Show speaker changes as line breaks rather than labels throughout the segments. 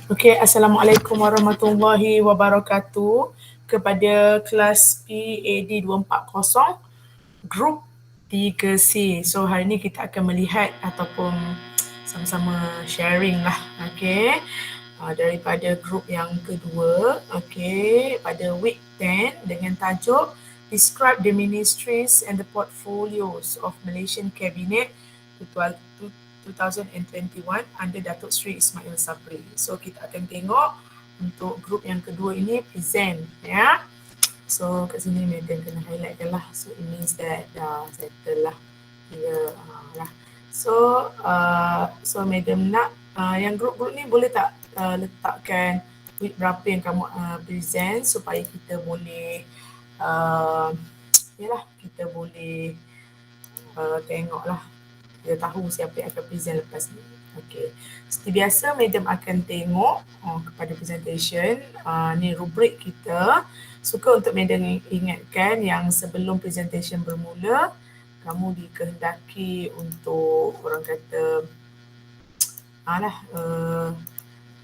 Okey, Assalamualaikum warahmatullahi wabarakatuh kepada kelas PAD240 Group 3C. So hari ini kita akan melihat ataupun sama-sama sharing lah, okey. Daripada grup yang kedua, okey, pada week 10 dengan tajuk Describe the Ministries and the Portfolios of Malaysian Cabinet 2021 under Datuk Seri Ismail Sabri. So kita akan tengok untuk grup yang kedua ini present, ya. So kat sini madam kena highlightkan lah. So it means that dah settle lah. Kira lah. So madam nak yang grup-grup ni boleh tak letakkan week berapa yang kamu present supaya kita boleh yalah, kita boleh tengok lah. Kita tahu siapa yang akan present lepas ni. Okey. Seperti biasa, madam akan tengok kepada presentation. Ni rubrik kita. Suka untuk madam ingatkan yang sebelum presentation bermula, kamu dikehendaki untuk orang kata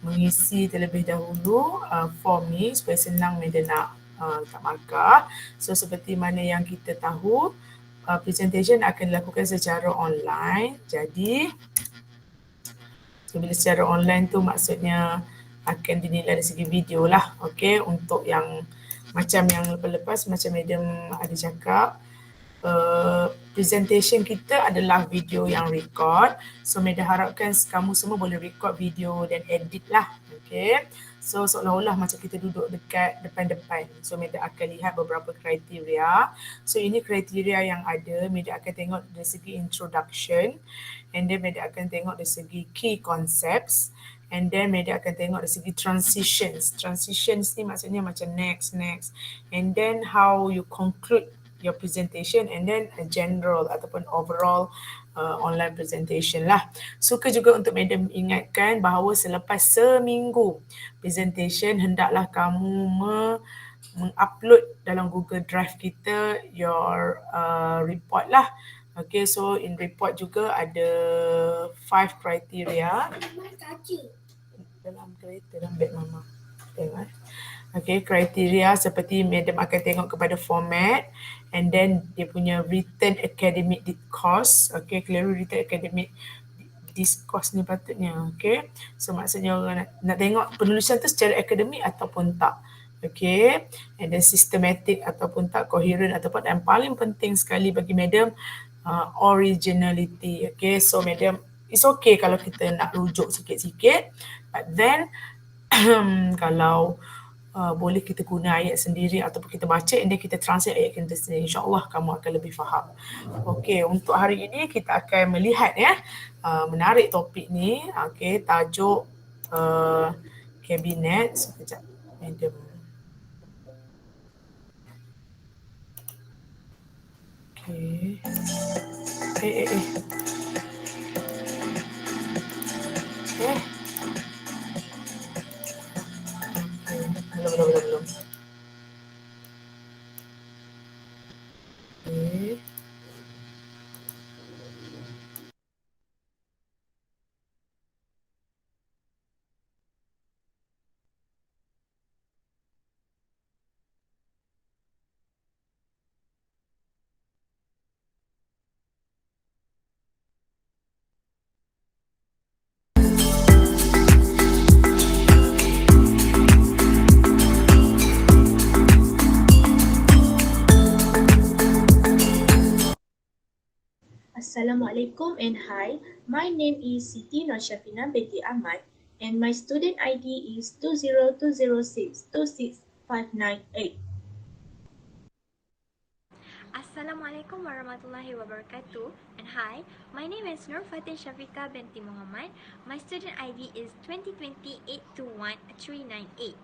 mengisi terlebih dahulu form ni supaya senang madam nak letak markah. So seperti mana yang kita tahu, presentation akan dilakukan secara online. Jadi bila secara online tu maksudnya akan dinilai dari segi video lah. Okey, untuk yang macam yang lepas-lepas macam madam ada cakap, presentation kita adalah video yang record. So madam harapkan kamu semua boleh record video dan edit lah. Okey. So seolah-olah macam kita duduk dekat depan-depan. So madam akan lihat beberapa kriteria. So ini kriteria yang ada. Madam akan tengok dari segi introduction, and then madam akan tengok dari segi key concepts, and then madam akan tengok dari segi transitions. Transitions ni maksudnya macam next, and then how you conclude your presentation, and then a general ataupun overall online presentation lah. Suka juga untuk madam ingatkan bahawa selepas seminggu presentation, hendaklah kamu mengupload dalam Google Drive kita your report lah. Okay, so in report juga ada 5 criteria. Dalam kereta, dalam beg mama. Tengok. Okay, kriteria seperti madam akan tengok kepada format, and then dia punya written academic discourse. Okay, clearly written academic discourse ni patutnya. Okay, so maksudnya orang nak tengok penulisan tu secara akademik ataupun tak. Okay, and then systematic ataupun tak, coherent ataupun, yang paling penting sekali bagi madam, originality. Okay, so madam, it's okay kalau kita nak rujuk sikit-sikit, but then kalau boleh kita guna ayat sendiri ataupun kita baca and then kita translate ayat kita sendiri, insyaAllah kamu akan lebih faham. Okey, untuk hari ini kita akan melihat menarik topik ni. Okey, tajuk kabinet. Sekejap, madam. Okey. Belum. Okay.
Assalamualaikum and hi. My name is Siti Norshafina binti Ahmad and my student ID is 20206-26598.
Assalamualaikum warahmatullahi wabarakatuh, and hi, my name is Nur Fatin Shafika binti Muhammad. My student ID is 2020-821-398.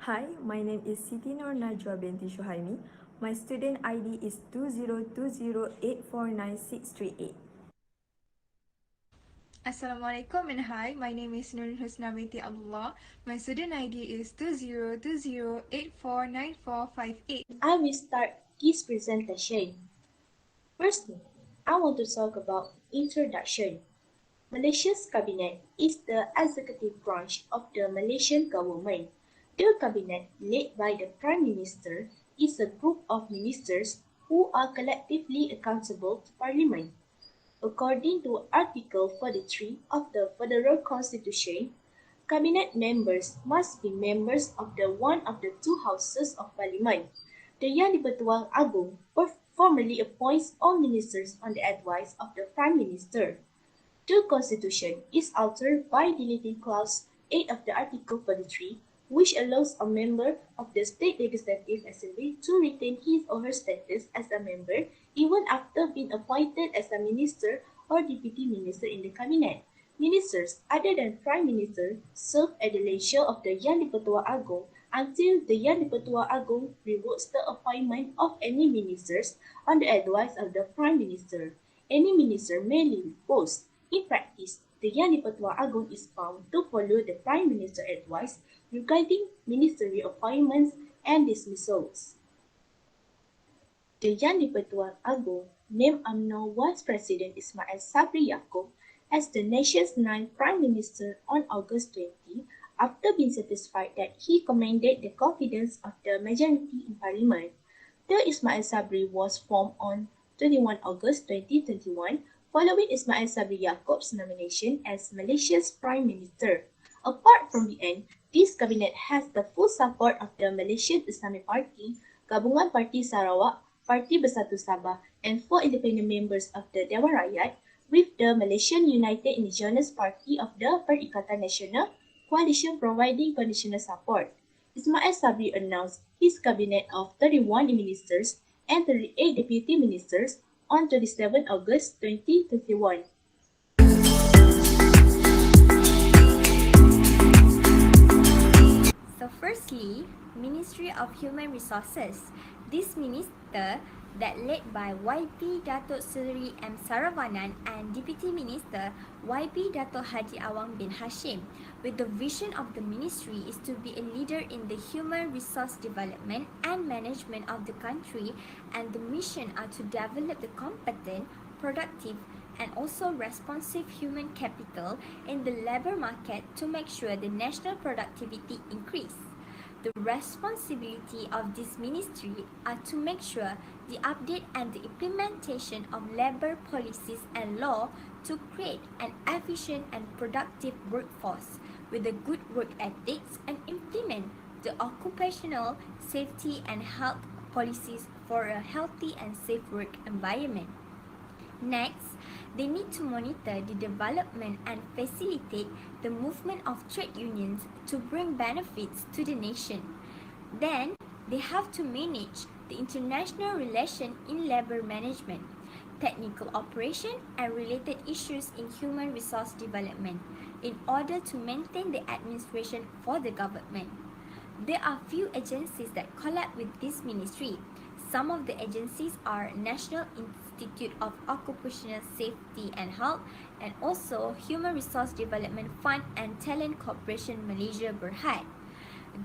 Hi, my name is Siti Nur Najwa binti Shuhaimi. My student ID is 2020849638.
Assalamualaikum and hi, my name is Nur Husna binti Abdullah. My student ID is 2020849458.
I will start this presentation. Firstly, I want to talk about introduction. Malaysia's cabinet is the executive branch of the Malaysian government. The cabinet, led by the Prime Minister, is a group of ministers who are collectively accountable to Parliament. According to Article 43 of the Federal Constitution, cabinet members must be members of one of the two houses of Parliament. The Yang di-Pertuan Agong formally appoints all ministers on the advice of the Prime Minister. The Constitution is altered by deleting Clause 8 of the Article 43, which allows a member of the State Legislative Assembly to retain his or her status as a member even after being appointed as a minister or deputy minister in the cabinet. Ministers other than Prime Minister serve at the leisure of the Yang di-Pertuan Agong until the Yang di-Pertuan Agong revotes the appointment of any ministers on the advice of the Prime Minister. Any minister may leave post. In practice, the Yang di-Pertuan Agong is bound to follow the Prime Minister's advice regarding ministerial appointments and dismissals. The Yang di-Pertuan Agong named UMNO Vice President Ismail Sabri Yaakob as the nation's ninth Prime Minister on August 20 after being satisfied that he commanded the confidence of the majority in Parliament. The Ismail Sabri was formed on 21 August 2021 following Ismail Sabri Yaakob's nomination as Malaysia's Prime Minister. Apart from BN, this cabinet has the full support of the Malaysian Islamic Party, Gabungan Parti Sarawak, Parti Bersatu Sabah, and 4 independent members of the Dewan Rakyat, with the Malaysian United Indigenous Party of the Perikatan Nasional coalition providing conditional support. Ismail Sabri announced his cabinet of 31 ministers and 38 deputy ministers on 27 August 2021.
So firstly, Ministry of Human Resources. This minister that led by YB Datuk Seri M. Saravanan and Deputy Minister YB Datuk Haji Awang bin Hashim, with the vision of the ministry is to be a leader in the human resource development and management of the country, and the mission are to develop the competent, productive, and also responsive human capital in the labour market to make sure the national productivity increase. The responsibility of this ministry are to make sure the update and the implementation of labour policies and law to create an efficient and productive workforce with a good work ethics and implement the occupational safety and health policies for a healthy and safe work environment. Next, they need to monitor the development and facilitate the movement of trade unions to bring benefits to the nation. Then, they have to manage the international relation in labor management, technical operation, and related issues in human resource development in order to maintain the administration for the government. There are few agencies that collab with this ministry. Some of the agencies are National Institute of Occupational Safety and Health, and also Human Resource Development Fund and Talent Corporation Malaysia Berhad.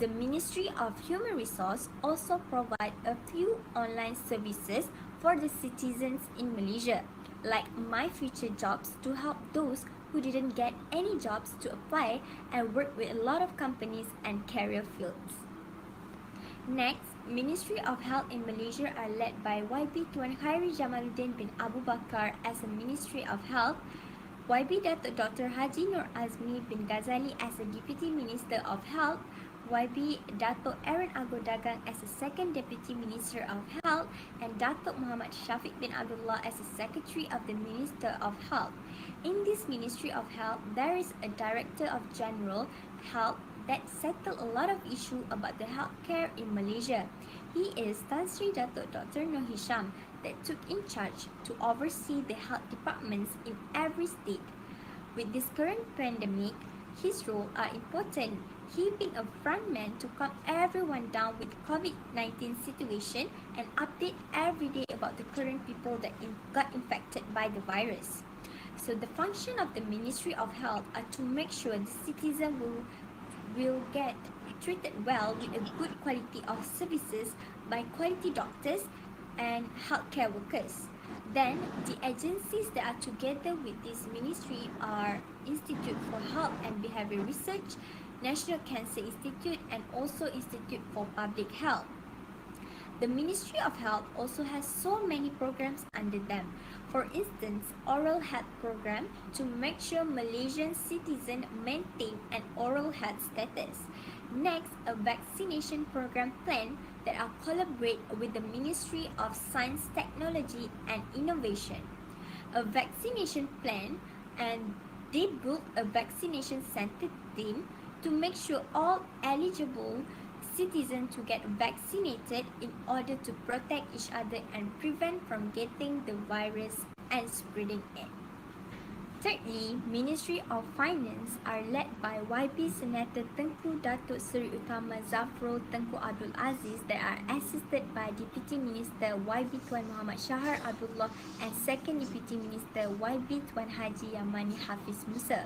The Ministry of Human Resource also provide a few online services for the citizens in Malaysia, like My Future Jobs, to help those who didn't get any jobs to apply and work with a lot of companies and career fields. Next, Ministry of Health in Malaysia are led by YB Tuan Khairi Jamaluddin bin Abu Bakar as a Ministry of Health, YB Datuk Dr. Haji Nur Azmi bin Ghazali as a Deputy Minister of Health, YB Datuk Aaron Agor Dagang as a Second Deputy Minister of Health, and Datuk Muhammad Shafiq bin Abdullah as a Secretary of the Minister of Health. In this Ministry of Health, there is a Director of General Health that settle a lot of issue about the healthcare in Malaysia. He is Tan Sri Datuk Dr. Noor Hisham that took in charge to oversee the health departments in every state. With this current pandemic, his role are important. He being a frontman to calm everyone down with COVID-19 situation and update every day about the current people that got infected by the virus. So the function of the Ministry of Health are to make sure the citizen will get treated well with a good quality of services by quality doctors and healthcare workers. Then, the agencies that are together with this ministry are Institute for Health and Behaviour Research, National Cancer Institute, and also Institute for Public Health. The Ministry of Health also has so many programs under them. For instance, oral health program to make sure Malaysian citizens maintain an oral health status. Next, a vaccination program plan that are collaborate with the Ministry of Science, Technology and Innovation. A vaccination plan, and they built a vaccination center team to make sure all eligible citizens to get vaccinated in order to protect each other and prevent from getting the virus and spreading it. Thirdly, Ministry of Finance are led by YB Senator Tengku Datuk Seri Utama Zafrul Tengku Abdul Aziz that are assisted by Deputy Minister YB Tuan Muhammad Shahar Abdullah and Second Deputy Minister YB Tuan Haji Yamani Hafiz Musa.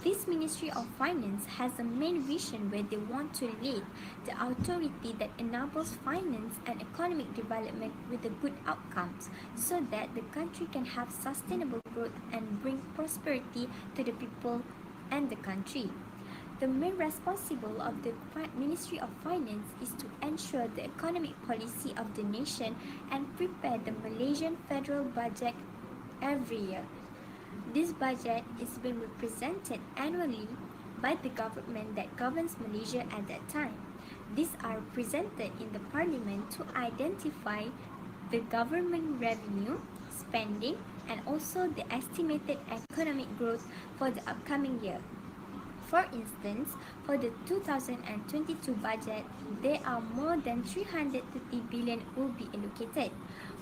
This Ministry of Finance has a main vision where they want to lead the authority that enables finance and economic development with the good outcomes so that the country can have sustainable growth and bring prosperity to the people and the country. The main responsible of the Ministry of Finance is to ensure the economic policy of the nation and prepare the Malaysian federal budget every year. This budget is being represented annually by the government that governs Malaysia at that time. These are presented in the parliament to identify the government revenue, spending, and also the estimated economic growth for the upcoming year. For instance, for the 2022 budget, there are more than 330 billion will be allocated.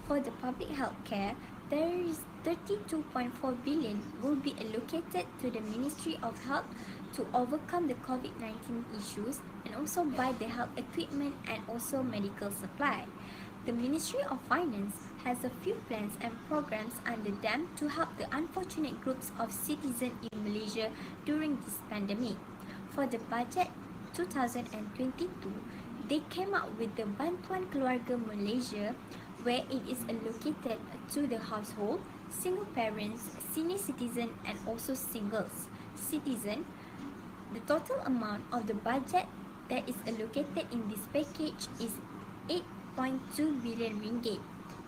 For the public health care, there is 32.4 billion will be allocated to the Ministry of Health to overcome the COVID-19 issues and also buy the health equipment and also medical supply. The Ministry of Finance has a few plans and programs under them to help the unfortunate groups of citizens in Malaysia during this pandemic. For the budget 2022, they came up with the Bantuan Keluarga Malaysia, where it is allocated to the household, single parents, senior citizen and also singles citizen. The total amount of the budget that is allocated in this package is 8.2 billion ringgit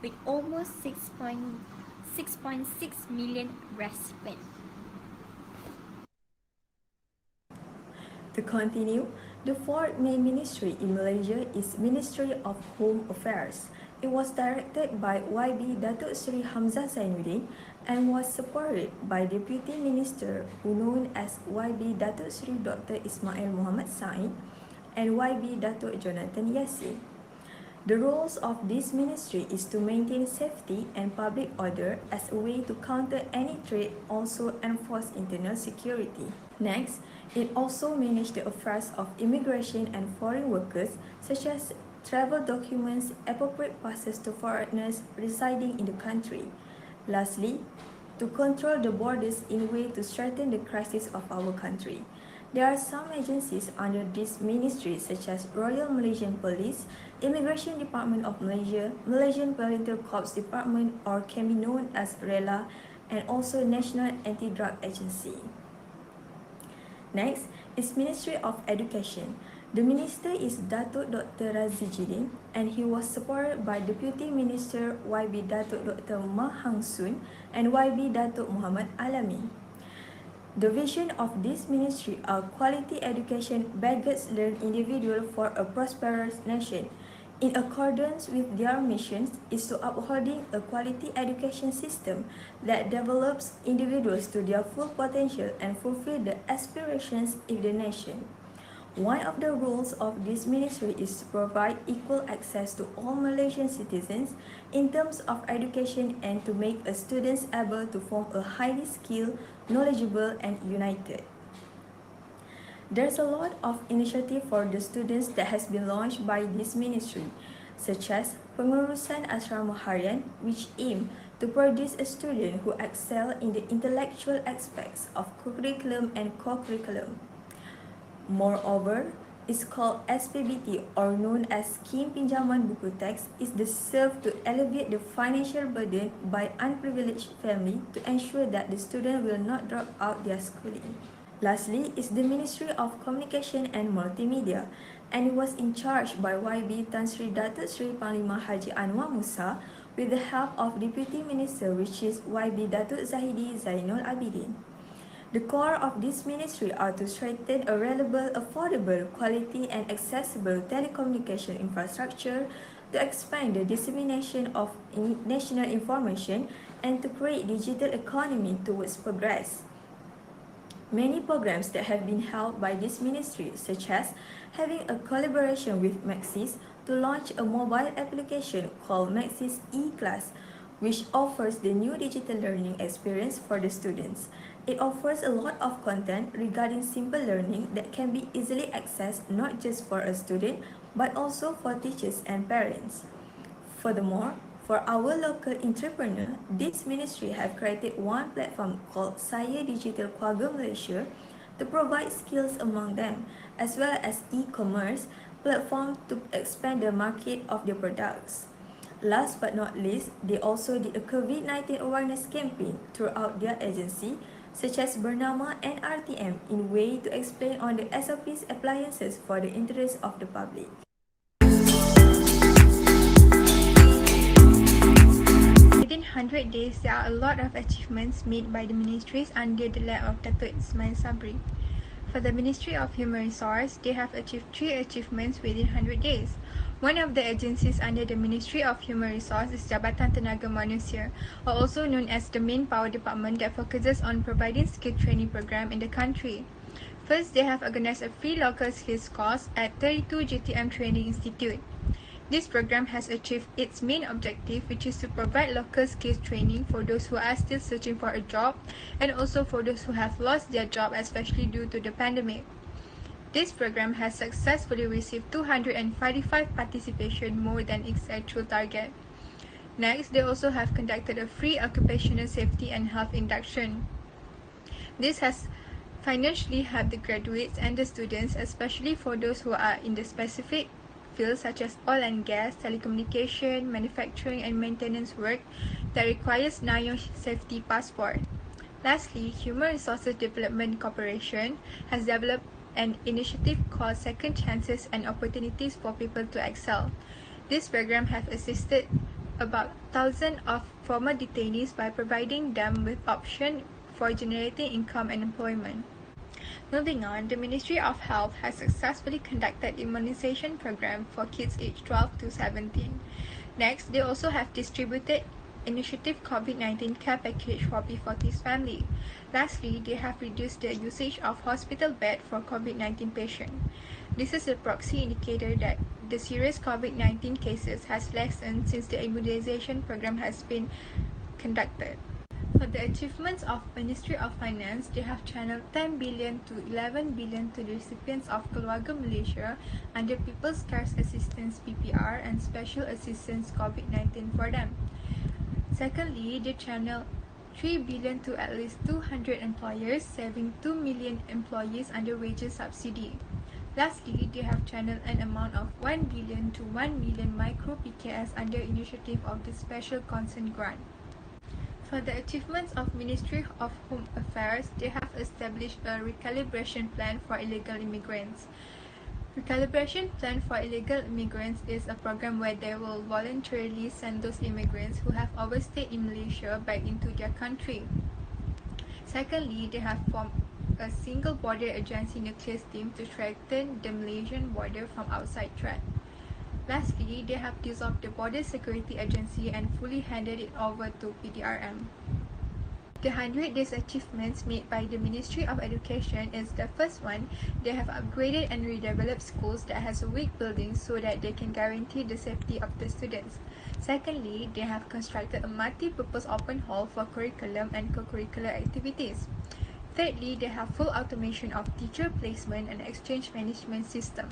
with almost 6.6 million recipients.
To continue, the fourth main ministry in Malaysia is Ministry of Home Affairs. It was directed by YB Datuk Seri Hamzah Zainuddin and was supported by Deputy Minister who known as YB Datuk Seri Dr. Ismail Muhammad Said and YB Datuk Jonathan Yassin. The roles of this ministry is to maintain safety and public order as a way to counter any threat, also enforce internal security. Next, it also manages the affairs of immigration and foreign workers such as travel documents, appropriate passes to foreigners residing in the country. Lastly, to control the borders in a way to strengthen the crisis of our country. There are some agencies under this ministry such as Royal Malaysian Police, Immigration Department of Malaysia, Malaysian Parental Corps Department or can be known as RELA, and also National Anti-Drug Agency. Next is Ministry of Education. The minister is Datuk Dr. Razi Jidin and he was supported by Deputy Minister YB Datuk Dr. Ma Hang Soon and YB Datuk Muhammad Alami. The vision of this ministry are quality education begets learn individual for a prosperous nation. In accordance with their missions is to upholding a quality education system that develops individuals to their full potential and fulfill the aspirations of the nation. One of the roles of this ministry is to provide equal access to all Malaysian citizens in terms of education and to make a students able to form a highly skilled, knowledgeable and united. There's a lot of initiative for the students that has been launched by this ministry, such as Pengurusan Asrama Harian, which aim to produce a student who excel in the intellectual aspects of curriculum and co-curriculum. Moreover, is called SPBT or known as Scheme Pinjaman Buku Teks is the serve to alleviate the financial burden by unprivileged family to ensure that the student will not drop out their schooling. Lastly is the Ministry of Communication and Multimedia, and it was in charge by YB Tan Sri Datuk Sri Panglima Haji Anwar Musa with the help of Deputy Minister which is YB Datuk Zahidi Zainul Abidin. The core of this ministry are to strengthen a reliable, affordable, quality and accessible telecommunication infrastructure, to expand the dissemination of national information and to create digital economy towards progress. Many programs that have been held by this ministry, such as having a collaboration with Maxis to launch a mobile application called Maxis E-Class, which offers the new digital learning experience for the students. It offers a lot of content regarding simple learning that can be easily accessed not just for a student, but also for teachers and parents. Furthermore, for our local entrepreneur, this ministry have created one platform called Saya Digital Keluarga Malaysia to provide skills among them, as well as e-commerce platform to expand the market of their products. Last but not least, they also did a COVID-19 awareness campaign throughout their agency, such as bernama NRTM in way to explain on the SOPs appliances for the interest of the public.
Within 100 days, there are a lot of achievements made by the ministries under the led of Datuk Ismail Sabri. For the Ministry of Human Resource, they have achieved 3 achievements within 100 days. One of the agencies under the Ministry of Human Resource is Jabatan Tenaga Manusia, or also known as the Manpower Department that focuses on providing skill training program in the country. First, they have organized a free local skills course at 32 GTM Training Institute. This program has achieved its main objective, which is to provide local skills training for those who are still searching for a job and also for those who have lost their job, especially due to the pandemic. This program has successfully received 245 participation, more than its actual target. Next, they also have conducted a free occupational safety and health induction. This has financially helped the graduates and the students, especially for those who are in the specific fields such as oil and gas, telecommunication, manufacturing and maintenance work that requires NIO safety passport. Lastly, Human Resources Development Corporation has developed an initiative called Second Chances and Opportunities for People to Excel. This program has assisted about 1,000 of former detainees by providing them with options for generating income and employment. Moving on, the Ministry of Health has successfully conducted immunization program for kids aged 12 to 17. Next, they also have distributed Initiative COVID-19 Care Package for P40's family. Lastly, they have reduced the usage of hospital bed for COVID-19 patients. This is a proxy indicator that the serious COVID-19 cases has lessened since the immunization program has been conducted. For the achievements of Ministry of Finance, they have channeled 10 billion to 11 billion to the recipients of Keluarga Malaysia under People's Cares Assistance PPR and Special Assistance COVID-19 for them. Secondly, they channel 3 billion to at least 200 employers, saving 2 million employees under wages subsidy. Lastly, they have channeled an amount of 1 billion to 1 million micro PKS under initiative of the Special Concern Grant. For the achievements of Ministry of Home Affairs, they have established a recalibration plan for illegal immigrants. Recalibration plan for illegal immigrants is a program where they will voluntarily send those immigrants who have overstayed in Malaysia back into their country. Secondly, they have formed a single border agency nucleus team to strengthen the Malaysian border from outside threat. Lastly, they have dissolved the Border Security Agency and fully handed it over to PDRM. The 100 days achievements made by the Ministry of Education is the first one. They have upgraded and redeveloped schools that has a weak building so that they can guarantee the safety of the students. Secondly, they have constructed a multi-purpose open hall for curriculum and co-curricular activities. Thirdly, they have full automation of teacher placement and exchange management system.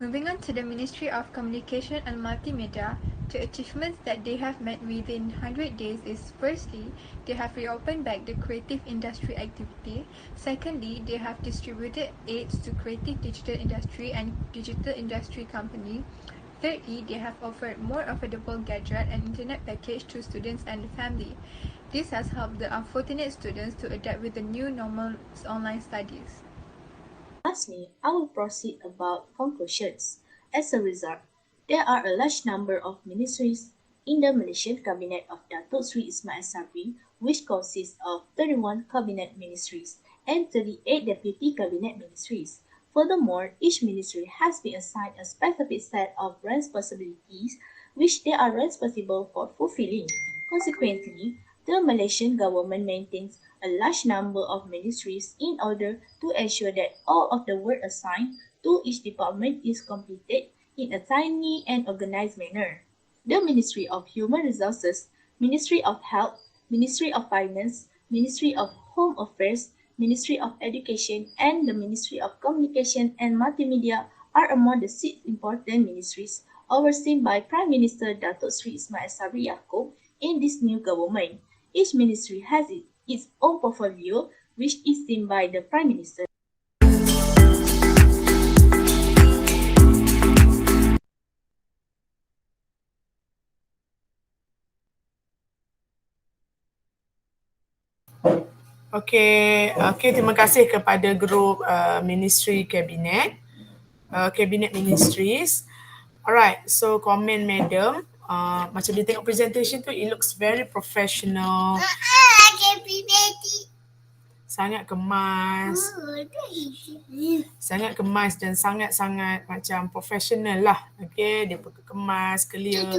Moving on to the Ministry of Communication and Multimedia, The achievements that they have met within 100 days is, firstly, they have reopened back the creative industry activity. Secondly, they have distributed aids to creative digital industry and digital industry company. Thirdly, they have offered more affordable gadget and internet package to students and the family. This has helped the unfortunate students to adapt with the new normal online studies.
Lastly, I will proceed about conclusions. As a result, there are a large number of ministries in the Malaysian Cabinet of Datuk Sri Ismail Sabri, which consists of 31 cabinet ministries and 38 deputy cabinet ministries. Furthermore, each ministry has been assigned a specific set of responsibilities which they are responsible for fulfilling. Consequently, the Malaysian government maintains a large number of ministries in order to ensure that all of the work assigned to each department is completed in a timely and organized manner. The Ministry of Human Resources, Ministry of Health, Ministry of Finance, Ministry of Home Affairs, Ministry of Education, and the Ministry of Communication and Multimedia are among the 6 important ministries overseen by Prime Minister Datuk Sri Ismail Sabri Yaakob in this new government. Each ministry has its own portfolio, which is seen by the Prime Minister.
Okey, terima kasih kepada grup Ministry Cabinet, Cabinet Ministries. Alright, so comment madam, macam dia tengok presentation tu, it looks very professional. Sangat kemas. Sangat kemas dan sangat-sangat macam professional lah. Okay, dia kemas, clear.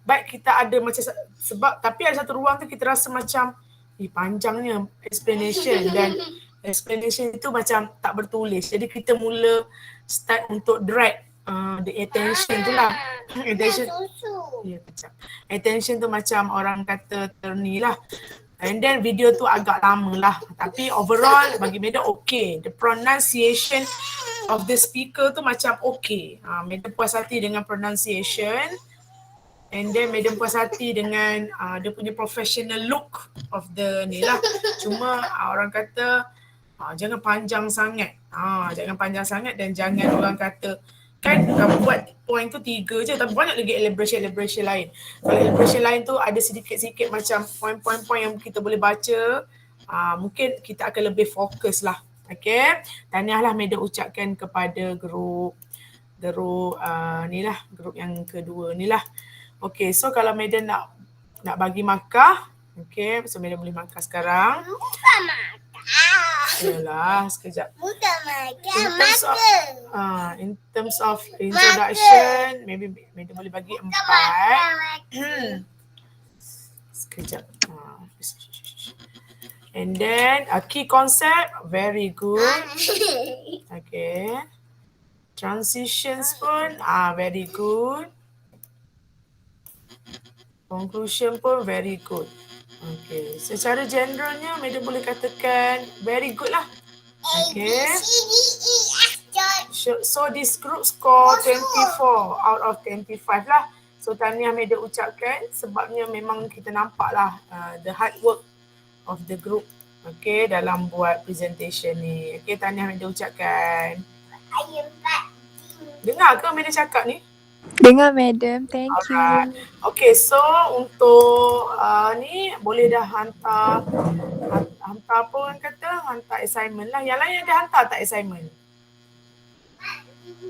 Baik kita ada macam, sebab tapi ada satu ruang tu kita rasa macam panjangnya explanation dan explanation itu macam tak bertulis. Jadi kita mula start untuk drag the attention tu lah. Attention. Ya, kejap. Attention tu macam orang kata terni lah. And then video tu agak lama lah. Tapi overall bagi Madam okay. The pronunciation of the speaker tu macam okay. Madam puas hati dengan pronunciation. And then Madam puas hati dengan dia punya professional look of the ni lah. Cuma orang kata jangan panjang sangat. Jangan panjang sangat dan jangan orang kata kan buat point tu 3 je tapi banyak lagi elaboration lain. Kalau elaboration lain tu ada sedikit-sedikit macam point-point yang kita boleh baca, mungkin kita akan lebih fokus lah. Okay, tahniahlah Madam ucapkan kepada grup ni lah, grup yang kedua ni lah. Okay, so kalau Madam nak bagi markah, okay, so Madam boleh markah sekarang. Yalah, sekejap. In terms of introduction, maybe Madam boleh bagi 4. Sekejap. And then a key concept, very good. Okay. Transitions pun very good. Conclusion pun very good. Okay, secara generalnya Madam boleh katakan very good lah. Okay. So this group score 24 out of 25 lah. So tahniah Madam ucapkan sebabnya memang kita nampak lah the hard work of the group. Okay, dalam buat presentation ni. Okay, tahniah Madam ucapkan. Dengar ke Madam cakap ni?
Dengar madam, thank you.
Okay, so untuk ni boleh dah hantar apa orang kata, hantar assignment lah. Yang lain ada hantar tak assignment?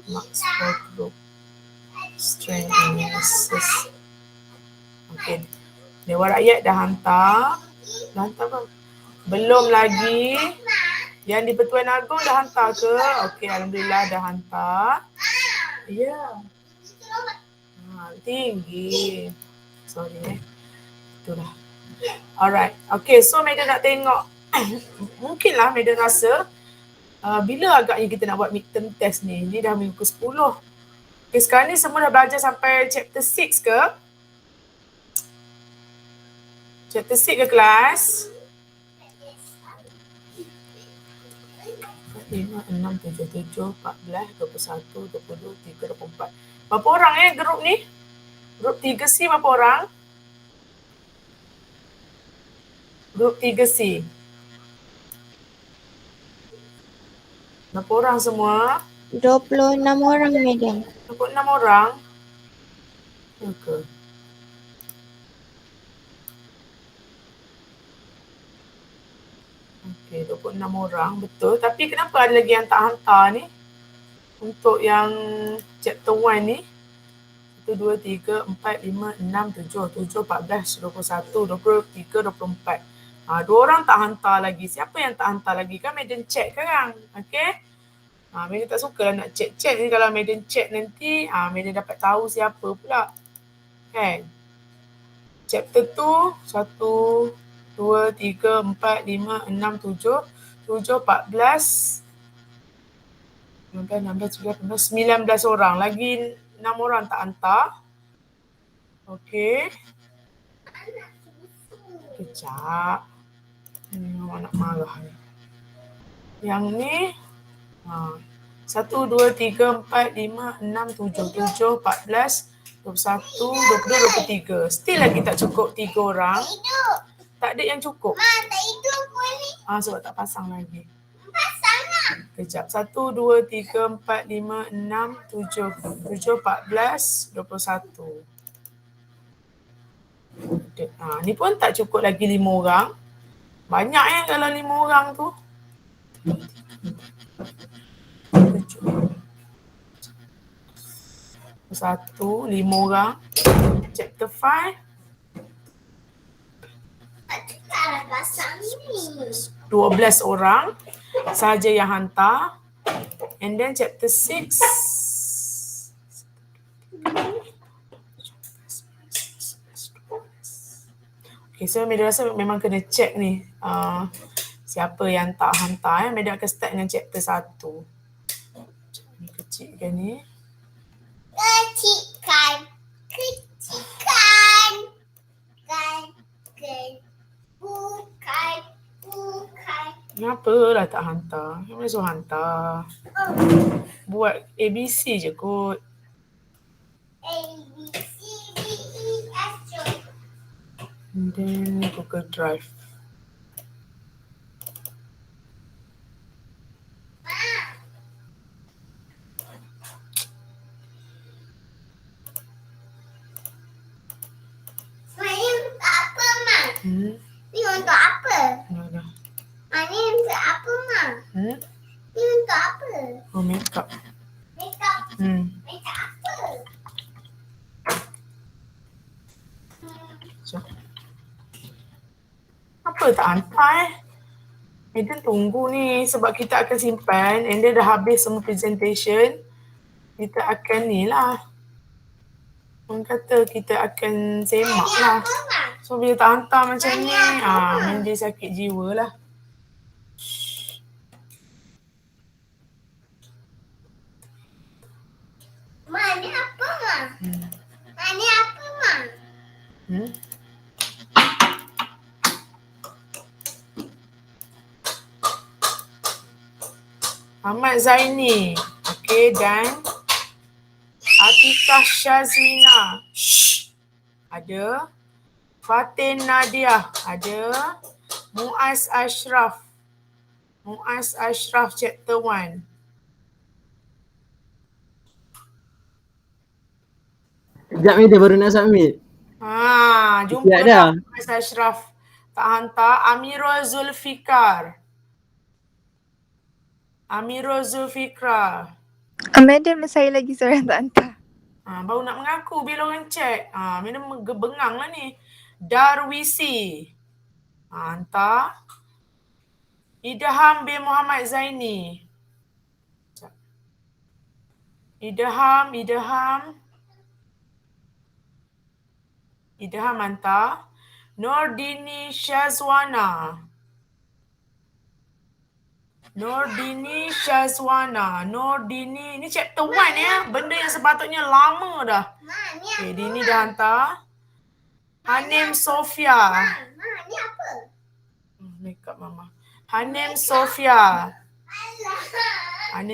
Marks for group strength analysis. Okay, Dewan Rakyat dah hantar. Dah hantar apa? Belum lagi. Yang di Pertuan Agong dah hantar ke? Okay, alhamdulillah dah hantar. Ya. Yeah. Tinggi. Sorry Itulah. Alright. Okay, so Madam nak tengok. Mungkinlah Madam rasa bila agaknya kita nak buat midterm test ni? Ni dah minggu ke-10. Okay, sekarang ni semua dah belajar sampai chapter 6 ke? Chapter 6 ke kelas? 5, 6, 7, 14, 21, 22, 23, 24. Berapa orang grup ni? Grup 3C berapa orang? Grup 3C. Berapa orang semua?
26 orang, Madam.
26 orang? Ya ke? Okey, 26 orang, betul. Tapi kenapa ada lagi yang tak hantar ni? Untuk yang chapter 1 ni. 1, 2, 3, 4, 5, 6, 7. 7, 14, 21, 23, 24. Dua orang tak hantar lagi. Siapa yang tak hantar lagi? Kan Madam check sekarang. Okey? Madam tak suka lah nak check-check ni. Kalau Madam check nanti, Madam dapat tahu siapa pula. Kan? Chapter tu, 1, 2, 3, 4, 5, 6, 7. 7, 14, 15, 16, 17, 19 orang. Lagi 6 orang tak hantar. Okey. Kejap. Awak nak marah ni. Yang ni, 1, 2, 3, 4, 5, 6, 7. 7, 14, 21, 22, 23. Still lagi tak cukup 3 orang. Tak ada yang cukup.
Tak hidup pun ni.
Sebab tak pasang lagi.
Pasang lah.
Kejap. 1, 2, 3, 4, 5, 6, 7. 7, 14, 21. Ni pun tak cukup lagi 5 orang. Banyak kalau 5 orang tu. 1, 5 orang. Chapter 5.
Tak pasang ni.
12 orang sahaja yang hantar. And then chapter 6. Okay, so Madam rasa memang kena check ni. Siapa yang tak hantar. Madam akan start dengan chapter 1. Ni kecilkan ni.
Kecilkan. Bukan.
Kenapa lah tak hantar? Kenapa suruh hantar? Buat ABC je kot.
A, B, C, D, E, F, G.
And then Google Drive.
Ni untuk apa, Ma? Ni untuk apa?
Dah.
Ni untuk apa, Ma? Ni untuk apa?
Oh, makeup.
Makeup. Makeup apa?
Apa tak hantar Madam tunggu ni sebab kita akan simpan and then dah habis semua presentation. Kita akan ni lah. Orang kata kita akan semak lah. So bila tak hantar macam ni, Mandy sakit jiwa lah.
Ma, ni apa, Ma? Ni apa, Ma?
Ahmad Zaini. Okey, dan Atikah Syazwina. Ada. Fatin Nadia. Ada. Muaz Ashraf. Muaz Ashraf chapter 1.
Sekejap ni dia baru nak submit.
Jumpa
Siap dah.
Muaz Ashraf. Tak hantar. Amirul Zulfikar. Amirul Zulfikar.
Madam, saya lagi seorang tak hantar.
Baru nak mengaku bila orang check. Madam bengang lah ni. Darwisi. Hantar. Idham bin Muhammad Zaini. Idham hantar. Nordini Syazwana. Nordini, ni chapter 1 ya. Benda yang sepatutnya lama dah. Okay, Dini dah hantar. Hanim Sofia.
Ni apa?
Makeup mama. Hanim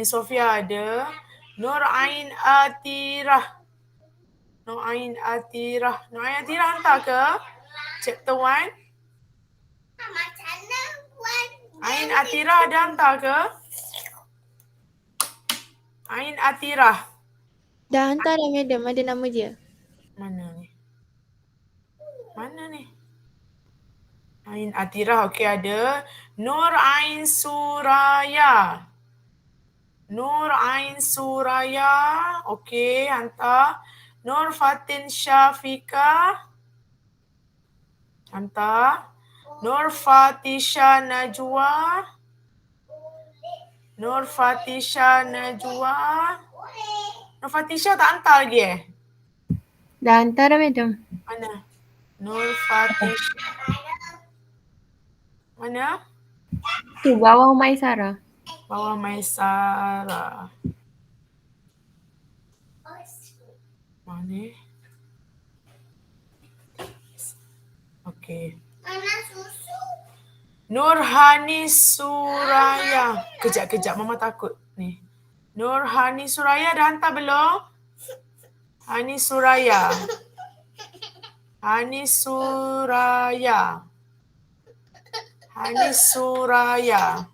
Sofia ada. Nur Ain Atirah. Nu'ain Atirah. Nu'ain Atirah hantar ke? Chapter 1.
Macam mana buat
Ain Atirah ada hantar ke? Ain Atirah.
Dah hantar dah madam, ada nama dia.
Mana ni? Mana ni? Ain Atirah, okey ada. Nur Ain Suraya. Nur Ain Suraya, okey hantar. Nur Fatin Syafika, hantar. Nur Fatisha Najwa. Nur Fatisha Najwa. Nur Fatisha tak hantar lagi
Dah hantar dah madam.
Mana? Nur Fatisha. Mana?
Tu bawah Maisara.
Bawah Maisara. Mana? Okey.
mana susu?
Nurhani Suraya. Kejap, Mama takut ni. Nurhani Suraya dah hantar belum? Hani Suraya. Hani Suraya. Hani Suraya.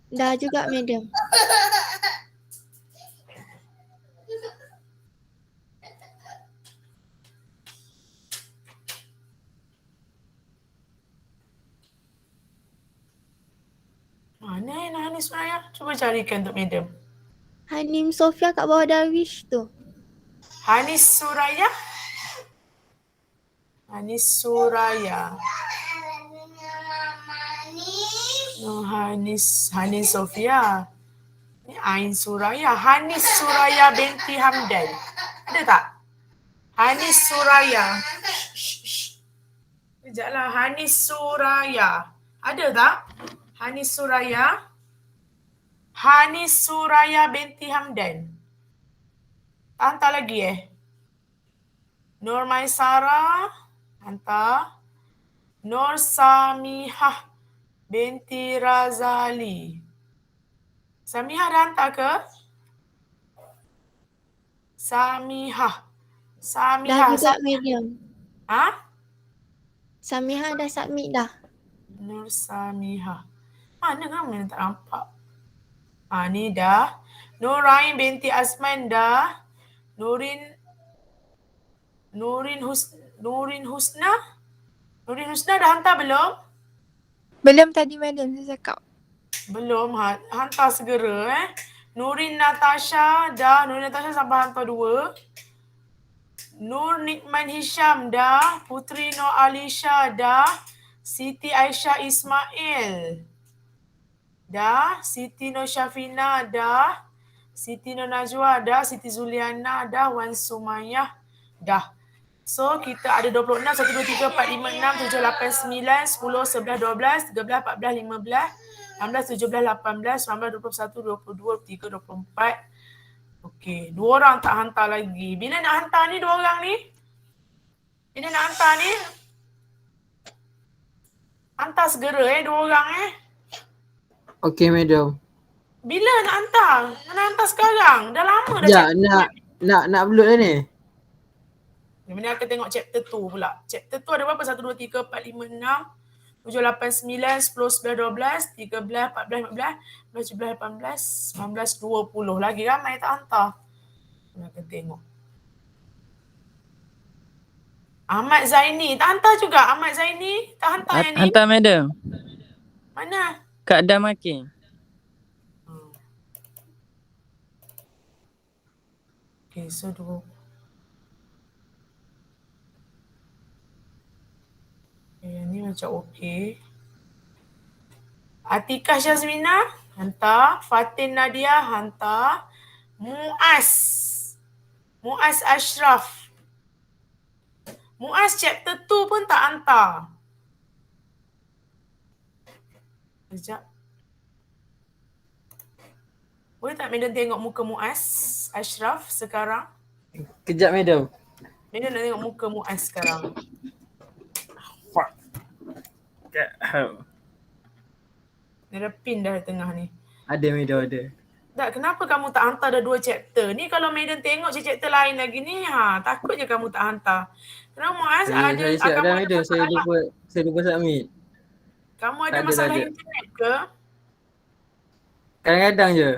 Dah juga madam.
Mana Hani Suraya? Cuba carikan untuk madam.
Hanim Sofia kat bawah Darwish tu.
Hani Suraya. Hani Suraya. Hani Sofia. Ni Ain Suraya. Hani Suraya binti Hamdan. Ada tak? Hani Suraya. Sekejaplah. Hani Suraya. Ada tak? Hani Suraya. Hani Suraya binti Hamdan. Tak hantar lagi Nur Maisara. Hantar. Nur Samihah binti Razali. Samihah dah hantar ke? Samihah.
Dah juga madam.
Ha?
Samiha dah submit dah.
Nur Samihah. Mana kamu yang tak nampak? Ni dah. Nurain binti Asman dah. Nurin Husna. Nurin Husna dah hantar belum?
Belum tadi madam saya cakap.
Belum. Hantar segera Nurin Natasha dah. Nurin Natasha sampai hantar 2. Nur Nikman Hisham dah. Putri Nur Alisha dah. Siti Aisyah Ismail dah. Siti Nur Syafina dah. Siti Nur Najwa dah. Siti Zuliana dah. Wan Sumayyah dah. So kita ada 26, 1, 2, 3, 4, 5, 6, 7, 8, 9, 10, 11, 12, 13, 14, 15, 16, 17, 18, 19, 21, 22, 23, 24. Okey, 2 orang tak hantar lagi. Bila nak hantar ni 2 orang ni? Bila nak hantar ni? Hantar segera 2 orang
Okey, madam.
Bila nak hantar? Nak hantar sekarang. Dah lama dah
Ya,
chapter.
nak upload dah ni.
Ni akan tengok chapter 2 pula. Chapter 2 ada berapa? 1, 2, 3, 4, 5, 6, 7, 8, 9, 10, 11, 12, 13, 14, 15, 16, 17, 18, 19, 20. Lagi ramai tak hantar. Ni akan tengok. Ahmad Zaini. Tak hantar juga Ahmad Zaini. Tak hantar yang ni.
Hantar madam.
Mana?
Kak Adam Hakim.
Okay, so 2. Yang ni macam okey. Atikah Syazmina, hantar. Fatin Nadia, hantar. Muaz Ashraf. Muaz chapter 2 pun tak hantar. Sekejap. Boleh tak madam tengok muka Muaz Ashraf sekarang?
Kejap, madam.
Madam nak tengok muka Muaz sekarang. Dia ada pin dah di tengah ni.
Ada, madam, ada.
Tak, kenapa kamu tak hantar dah 2 chapter? Ni kalau Madam tengok chapter lain lagi ni, takut je kamu tak hantar. Kenapa Muaz?
Saya siap
Kamu
dah
ada
madam,
masalah?
saya lupa submit.
Kamu ada
Tak
masalah
ada.
internet ke?
Kadang-kadang je.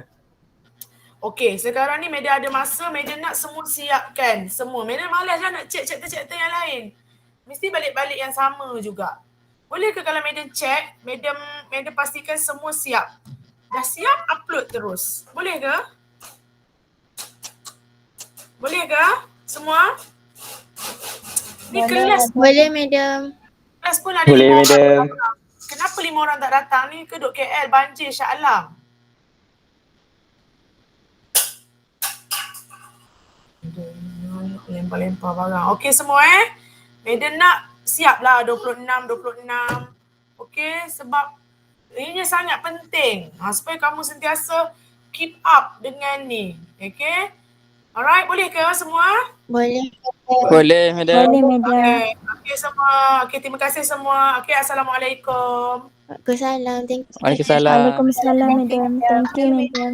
Okey, sekarang ni Madam ada masa, Madam nak semua siapkan. Semua. Madam malas lah nak check chapter-chapter yang lain. Mesti balik-balik yang sama juga. Boleh ke kalau Madam check, Madam pastikan semua siap. Dah siap, upload terus. Boleh ke? Boleh ke? Semua? Ni kelas
Boleh, Madam.
pun ada
Boleh,
5 orang tak
madam.
datang. Kenapa 5 orang tak datang ni? Ke duk KL, banjir, Shah Alam. Lempar-lempar barang. Okey semua Madam nak siap lah 26. Okey, sebab ini sangat penting. Supaya kamu sentiasa keep up dengan ni. Okey? Alright, boleh ke semua?
Boleh.
Boleh, madam.
Boleh, madam.
Okey semua. Okey, terima kasih semua. Okey, Assalamualaikum.
Waalaikumsalam. Thank you.
Waalaikumsalam.
Waalaikumsalam, madam. Thank you, madam.